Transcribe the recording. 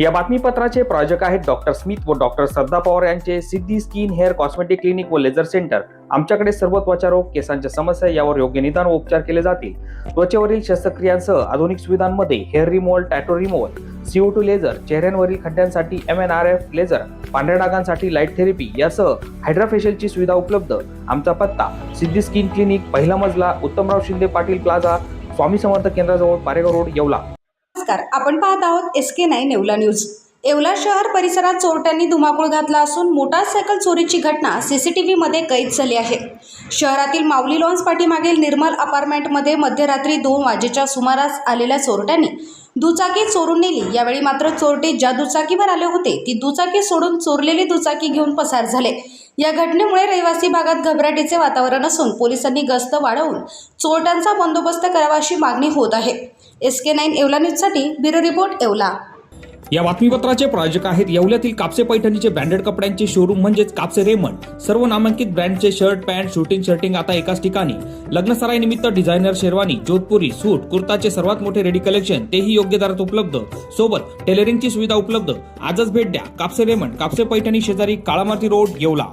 या बातमीपत्राचे प्रायोजक आहेत डॉक्टर स्मिथ व डॉक्टर श्रद्धा पवार यांचे सिद्धी स्किन हेअर कॉस्मेटिक क्लिनिक व लेझर सेंटर। आमच्याकडे सर्व त्वचा रोग, केसांच्या समस्या यावर योग्य निदान व उपचार केले जातील। त्वचेवरील शस्त्रक्रियांसह आधुनिक सुविधांमध्ये hair removal, tattoo removal, CO2 laser, चेहऱ्यांवरील खड्ड्यांसाठी MNRF लेझर, पांढऱ्या डागांसाठी लाईट थेरपी यासह हायड्राफेशियलची सुविधा उपलब्ध। आमचा पत्ता सिद्धी स्किन क्लिनिक, पहिला मजला, उत्तमराव शिंदे पाटील प्लाझा, स्वामी समर्थ केंद्राजवळ, पारेगाव रोड, येवला। नमस्कार, आपण पाहत आहोत SK9 येवला न्यूज। येवला शहर परिसरात चोरट्यांनी धुमाकूळ घातला असून मोटारसायकल चोरीची घटना CCTV मध्ये कैद झाली आहे। शहरातील माऊली लॉन्स पाठीमागील निर्मल अपार्टमेंटमध्ये मध्यरात्री 2 वाजेच्या सुमारास आलेल्या चोरट्यांनी दुचाकी चोरून नेली। यावेळी मात्र चोरटे ज्या दुचाकीवर आले होते ती दुचाकी सोडून चोरलेली दुचाकी घेऊन पसार झाले। या घटनेमुळे रहिवासी भागात घबराटीचे वातावरण असून पोलिसांनी गस्त वाढवून चोरट्यांचा बंदोबस्त करावा अशी मागणी होत आहे। SK9 येवला न्यूजसाठी ब्युरो रिपोर्ट येवला। या बातमीपत्राचे प्रायोजक आहेत येवल्यातील कापसे पैठणीचे ब्रँडेड कपड्यांचे शोरूम म्हणजेच कापसे रेमंड। सर्व नामांकित ब्रँडचे शर्ट, पॅन्ट, शर्टिंग आता एकाच ठिकाणी। लग्नसराई निमित्त डिझायनर शेरवानी, जोधपुरी, सूट, कुर्ताचे सर्वात मोठे रेडी कलेक्शन, तेही योग्य दरात उपलब्ध। सोबत टेलरिंगची सुविधा उपलब्ध। आजच भेट द्या कापसे रेमंड, कापसे पैठणी शेजारी, काळामाती रोड, येवला।